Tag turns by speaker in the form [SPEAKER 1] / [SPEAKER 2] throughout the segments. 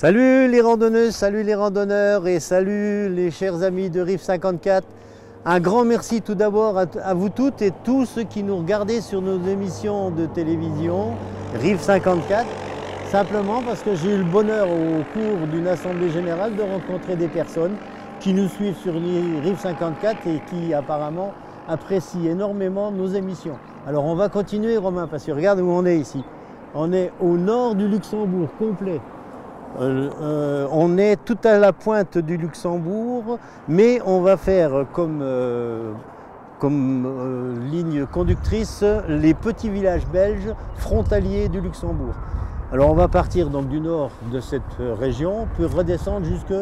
[SPEAKER 1] Salut les randonneuses, salut les randonneurs et salut les chers amis de Rive 54. Un grand merci tout d'abord à vous toutes et tous ceux qui nous regardez sur nos émissions de télévision Rive 54. Simplement parce que j'ai eu le bonheur au cours d'une assemblée générale de rencontrer des personnes qui nous suivent sur Rive 54 et qui apparemment apprécient énormément nos émissions. Alors on va continuer Romain parce que regarde où on est ici. On est au nord du Luxembourg complet. On est tout à la pointe du Luxembourg, mais on va faire comme ligne conductrice les petits villages belges frontaliers du Luxembourg. Alors on va partir donc du nord de cette région, puis redescendre jusque,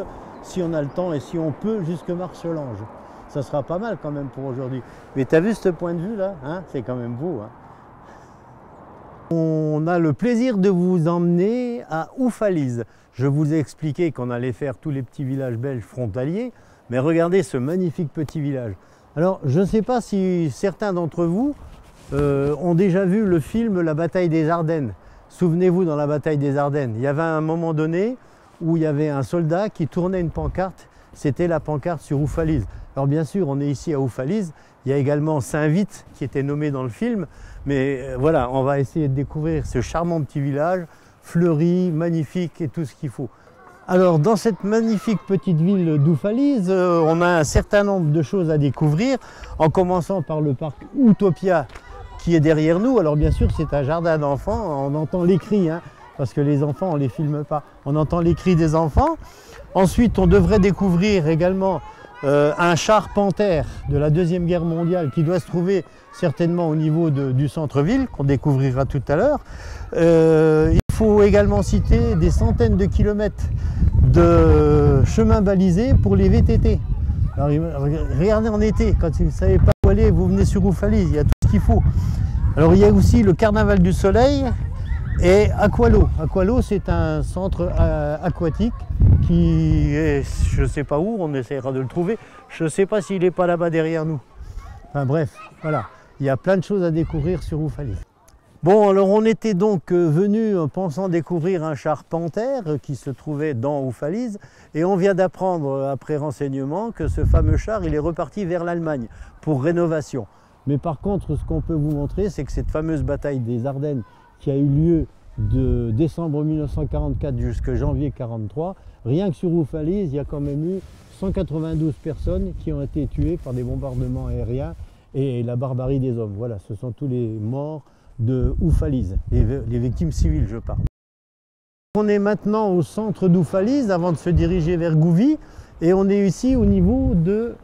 [SPEAKER 1] si on a le temps et si on peut, jusque Marchelange. Ça sera pas mal quand même pour aujourd'hui. Mais tu as vu ce point de vue là, hein? C'est quand même beau. Hein? On a le plaisir de vous emmener à Oufalise. Je vous ai expliqué qu'on allait faire tous les petits villages belges frontaliers, mais regardez ce magnifique petit village. Alors, je ne sais pas si certains d'entre vous ont déjà vu le film La bataille des Ardennes. Souvenez-vous, dans la bataille des Ardennes, il y avait un moment donné où il y avait un soldat qui tournait une pancarte, c'était la pancarte sur Oufalise. Alors bien sûr, on est ici à Oufalise, il y a également Saint-Vite qui était nommé dans le film, mais voilà, on va essayer de découvrir ce charmant petit village, fleuri, magnifique et tout ce qu'il faut. Alors dans cette magnifique petite ville d'Oufalise, on a un certain nombre de choses à découvrir, en commençant par le parc Utopia qui est derrière nous. Alors bien sûr, c'est un jardin d'enfants, on entend les cris, hein, parce que les enfants, on ne les filme pas, on entend les cris des enfants. Ensuite, on devrait découvrir également un char Panther de la Deuxième Guerre mondiale qui doit se trouver certainement au niveau du centre-ville, qu'on découvrira tout à l'heure. Il faut également citer des centaines de kilomètres de chemins balisés pour les VTT. Alors, regardez en été, quand vous ne savez pas où aller, vous venez sur Oufalise, il y a tout ce qu'il faut. Alors il y a aussi le Carnaval du Soleil et Aqualo. Aqualo, c'est un centre aquatique qui est, je ne sais pas où, on essaiera de le trouver. Je ne sais pas s'il n'est pas là-bas derrière nous. Enfin bref, voilà, il y a plein de choses à découvrir sur Oufalise. Bon, alors on était donc venu pensant découvrir un char Panther qui se trouvait dans Oufalise et on vient d'apprendre après renseignement que ce fameux char il est reparti vers l'Allemagne pour rénovation. Mais par contre, ce qu'on peut vous montrer, c'est que cette fameuse bataille des Ardennes qui a eu lieu de décembre 1944 jusqu'à janvier 1943, rien que sur Oufalise, il y a quand même eu 192 personnes qui ont été tuées par des bombardements aériens et la barbarie des hommes. Voilà, ce sont tous les morts de Oufalise, les victimes civiles, je parle. On est maintenant au centre d'Oufalise avant de se diriger vers Gouvy et on est ici au niveau de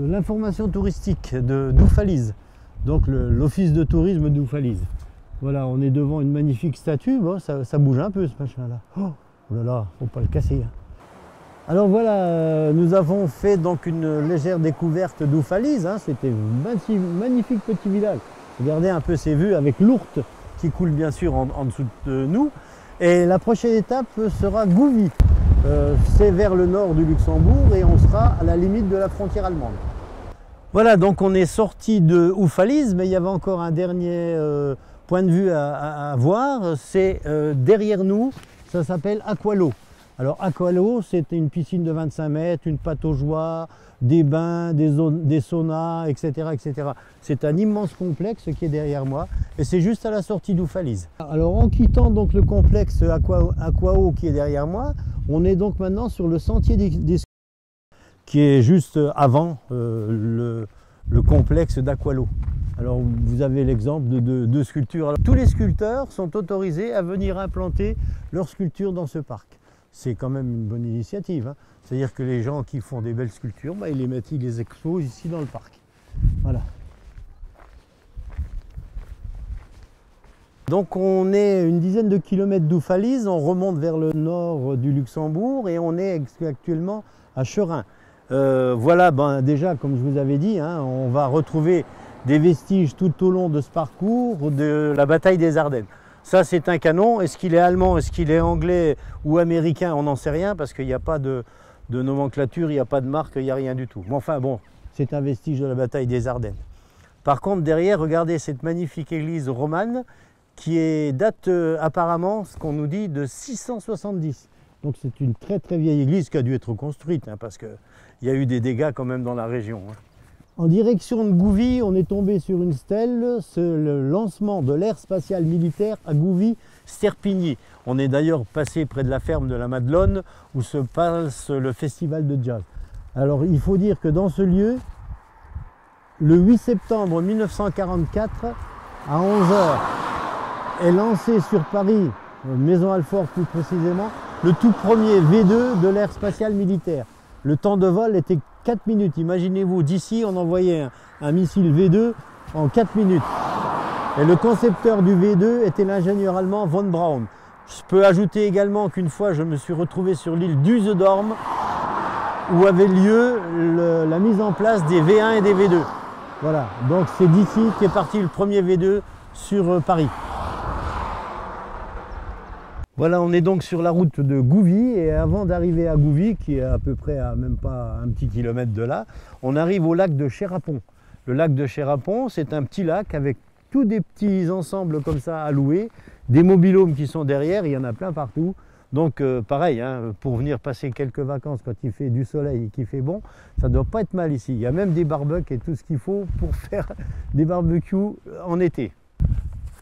[SPEAKER 1] l'information touristique d'Oufalise, donc l'office de tourisme d'Oufalise. Voilà, on est devant une magnifique statue, bon, ça bouge un peu ce machin-là. Oh là là, faut pas le casser. Hein. Alors voilà, nous avons fait donc une légère découverte d'Oufalise, hein. C'était un magnifique petit village. Regardez un peu ces vues avec l'Ourthe qui coule bien sûr en dessous de nous. Et la prochaine étape sera Gouvy. C'est vers le nord du Luxembourg et on sera à la limite de la frontière allemande. Voilà, donc on est sorti de Oufalise, mais il y avait encore un dernier point de vue à voir. C'est derrière nous, ça s'appelle Aqualo. Alors Aqualo, c'est une piscine de 25 mètres, une pataugeoire, des bains, des saunas, etc. etc. C'est un immense complexe qui est derrière moi et c'est juste à la sortie d'Oufalise. Alors en quittant donc le complexe Aquao qui est derrière moi, on est donc maintenant sur le sentier des qui est juste avant le complexe d'Aqualo. Alors vous avez l'exemple de sculptures. Alors, tous les sculpteurs sont autorisés à venir implanter leurs sculptures dans ce parc. C'est quand même une bonne initiative. Hein. C'est-à-dire que les gens qui font des belles sculptures, bah, ils les exposent ici dans le parc. Voilà. Donc on est une dizaine de kilomètres d'Oufalise, on remonte vers le nord du Luxembourg et on est actuellement à Cherin. Voilà, ben, déjà comme je vous avais dit, hein, on va retrouver des vestiges tout au long de ce parcours de la bataille des Ardennes. Ça c'est un canon, est-ce qu'il est allemand, est-ce qu'il est anglais ou américain, on n'en sait rien parce qu'il n'y a pas de nomenclature, il n'y a pas de marque, il n'y a rien du tout. Mais enfin bon, c'est un vestige de la bataille des Ardennes. Par contre derrière, regardez cette magnifique église romane qui date apparemment, ce qu'on nous dit, de 670. Donc c'est une très très vieille église qui a dû être reconstruite, hein, parce qu'il y a eu des dégâts quand même dans la région. Hein. En direction de Gouvy, on est tombé sur une stèle, c'est le lancement de l'ère spatiale militaire à Gouvy-Sterpigny. On est d'ailleurs passé près de la ferme de la Madelonne où se passe le festival de jazz. Alors il faut dire que dans ce lieu, le 8 septembre 1944, à 11 h, est lancé sur Paris, Maison Alfort plus précisément, le tout premier V2 de l'ère spatiale militaire. Le temps de vol était 4 minutes. Imaginez-vous, d'ici, on envoyait un missile V2 en 4 minutes. Et le concepteur du V2 était l'ingénieur allemand von Braun. Je peux ajouter également qu'une fois, je me suis retrouvé sur l'île d'Usedorm, où avait lieu la mise en place des V1 et des V2. Voilà, donc c'est d'ici qu'est parti le premier V2 sur Paris. Voilà, on est donc sur la route de Gouvy et avant d'arriver à Gouvy, qui est à peu près à même pas un petit kilomètre de là, on arrive au lac de Chérapon. Le lac de Chérapon, c'est un petit lac avec tous des petits ensembles comme ça à louer, des mobil-homes qui sont derrière, il y en a plein partout. Donc pareil, hein, pour venir passer quelques vacances quand il fait du soleil et qu'il fait bon, ça ne doit pas être mal ici. Il y a même des barbecues et tout ce qu'il faut pour faire des barbecues en été.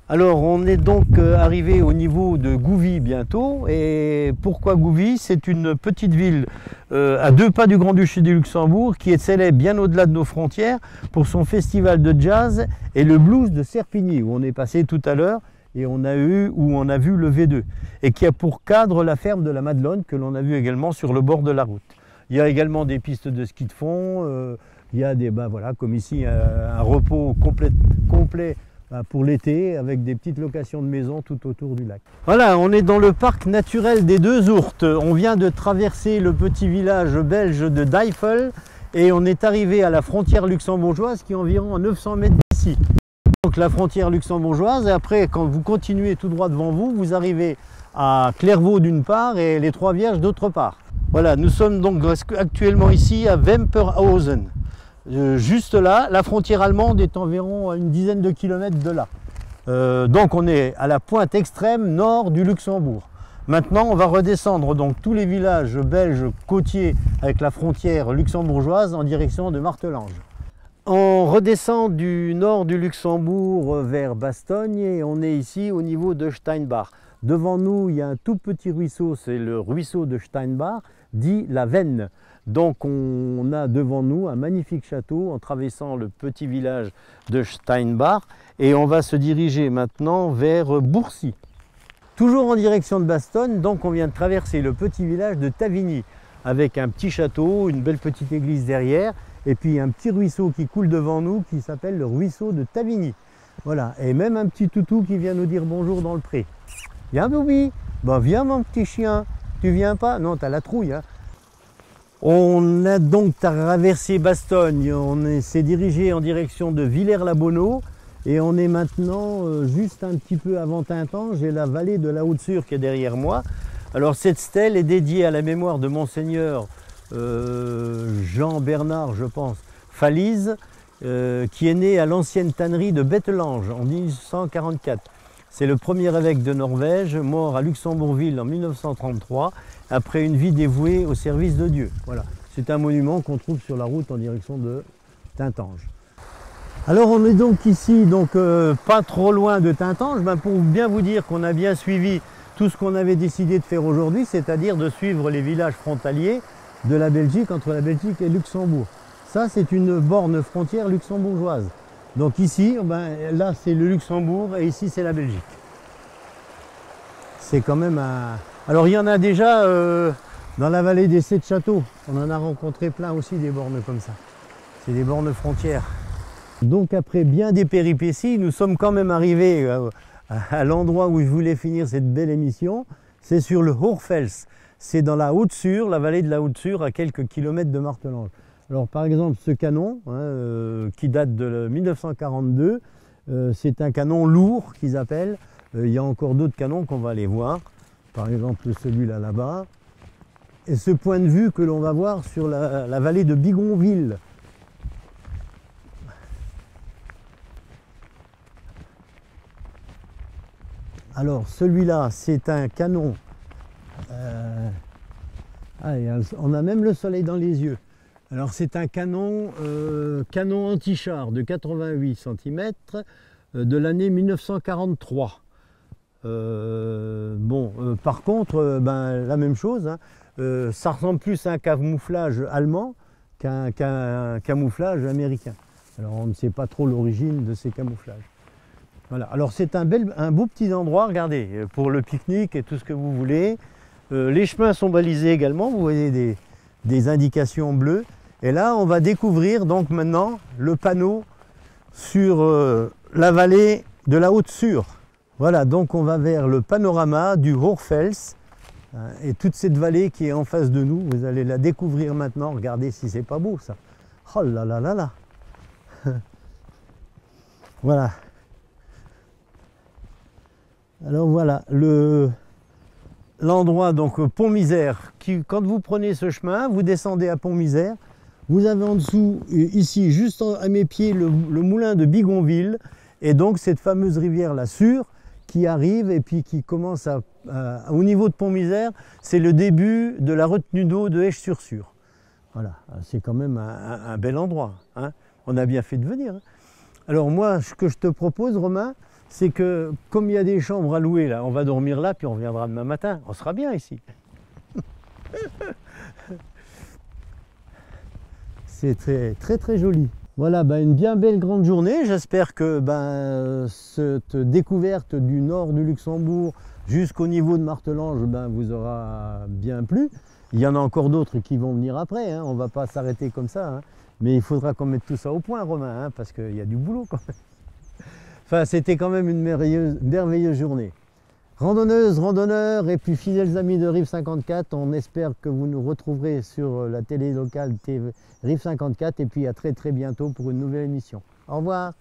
[SPEAKER 1] Alors on est donc arrivé au niveau de Gouvy bientôt. Et pourquoi Gouvy? C'est une petite ville à 2 pas du Grand-Duché du Luxembourg qui est célèbre bien au-delà de nos frontières pour son festival de jazz et le blues de Serpigny où on est passé tout à l'heure et on a vu le V2 et qui a pour cadre la ferme de la Madelonne que l'on a vu également sur le bord de la route. Il y a également des pistes de ski de fond, il y a des, voilà, comme ici un repos complet pour l'été avec des petites locations de maisons tout autour du lac. Voilà, on est dans le parc naturel des Deux Ourtes. On vient de traverser le petit village belge de Dijffel et on est arrivé à la frontière luxembourgeoise qui est environ à 900 mètres d'ici. Donc la frontière luxembourgeoise et après quand vous continuez tout droit devant vous, vous arrivez à Clairvaux d'une part et les Trois Vierges d'autre part. Voilà, nous sommes donc actuellement ici à Wemperhausen. Juste là, la frontière allemande est environ à une dizaine de kilomètres de là. Donc on est à la pointe extrême nord du Luxembourg. Maintenant, on va redescendre donc tous les villages belges côtiers avec la frontière luxembourgeoise en direction de Martelange. On redescend du nord du Luxembourg vers Bastogne et on est ici au niveau de Steinbach. Devant nous, il y a un tout petit ruisseau, c'est le ruisseau de Steinbach, dit la Venne. Donc on a devant nous un magnifique château en traversant le petit village de Steinbach et on va se diriger maintenant vers Bourcy. Toujours en direction de Bastogne, donc on vient de traverser le petit village de Tavigny avec un petit château, une belle petite église derrière et puis un petit ruisseau qui coule devant nous qui s'appelle le ruisseau de Tavigny. Voilà, et même un petit toutou qui vient nous dire bonjour dans le pré. Viens Boubi, ben viens mon petit chien, tu viens pas? Non, t'as la trouille. Hein. On a donc traversé Bastogne, on s'est dirigé en direction de Villers-la-Bonneau et on est maintenant juste un petit peu avant Tintange et la vallée de la Haute-Sûre qui est derrière moi. Alors cette stèle est dédiée à la mémoire de Monseigneur Jean-Bernard, je pense, Falise, qui est né à l'ancienne tannerie de Bettelange en 1844. C'est le premier évêque de Norvège, mort à Luxembourgville en 1933, après une vie dévouée au service de Dieu. Voilà. C'est un monument qu'on trouve sur la route en direction de Tintange. Alors on est donc ici, pas trop loin de Tintange, pour bien vous dire qu'on a bien suivi tout ce qu'on avait décidé de faire aujourd'hui, c'est-à-dire de suivre les villages frontaliers de la Belgique, entre la Belgique et Luxembourg. Ça, c'est une borne frontière luxembourgeoise. Donc ici, là c'est le Luxembourg et ici c'est la Belgique. C'est quand même un... Alors il y en a déjà dans la vallée des 7 châteaux. On en a rencontré plein aussi des bornes comme ça. C'est des bornes frontières. Donc après bien des péripéties, nous sommes quand même arrivés à l'endroit où je voulais finir cette belle émission. C'est sur le Hochfels. C'est dans la Haute-Sûre, la vallée de la Haute-Sûre, à quelques kilomètres de Martelange. Alors par exemple ce canon qui date de 1942, c'est un canon lourd qu'ils appellent. Il y a encore d'autres canons qu'on va aller voir, par exemple celui-là là-bas. Et ce point de vue que l'on va voir sur la vallée de Bigonville. Alors celui-là, c'est un canon. On a même le soleil dans les yeux. Alors c'est un canon, canon anti-char de 88 cm de l'année 1943. Par contre, la même chose, hein, ça ressemble plus à un camouflage allemand qu'un camouflage américain. Alors on ne sait pas trop l'origine de ces camouflages. Voilà. Alors c'est un beau petit endroit, regardez, pour le pique-nique et tout ce que vous voulez. Les chemins sont balisés également, vous voyez des indications bleues. Et là, on va découvrir donc maintenant le panneau sur la vallée de la Haute-Sûre. Voilà, donc on va vers le panorama du Hochfels et toute cette vallée qui est en face de nous. Vous allez la découvrir maintenant. Regardez si c'est pas beau ça. Oh là là là là. Voilà. Alors voilà, l'endroit donc Pont-Misère, quand vous prenez ce chemin, vous descendez à Pont-Misère, vous avez en dessous, ici, juste à mes pieds, le moulin de Bigonville, et donc cette fameuse rivière, la Sûre, qui arrive et puis qui commence au niveau de Pont-Misère, c'est le début de la retenue d'eau de Esch-sur-Sûre. Voilà, c'est quand même un bel endroit, hein. On a bien fait de venir. Hein. Alors moi, ce que je te propose, Romain, c'est que comme il y a des chambres à louer là, on va dormir là, puis on reviendra demain matin. On sera bien ici. C'est très très joli. Voilà, une bien belle grande journée. J'espère que cette découverte du nord du Luxembourg jusqu'au niveau de Martelange vous aura bien plu. Il y en a encore d'autres qui vont venir après, hein. On ne va pas s'arrêter comme ça. Hein. Mais il faudra qu'on mette tout ça au point, Romain, hein, parce qu'il y a du boulot quand même. Enfin, c'était quand même une merveilleuse journée. Randonneuses, randonneurs et puis fidèles amis de Rive 54, on espère que vous nous retrouverez sur la télé locale Rive 54 et puis à très bientôt pour une nouvelle émission. Au revoir.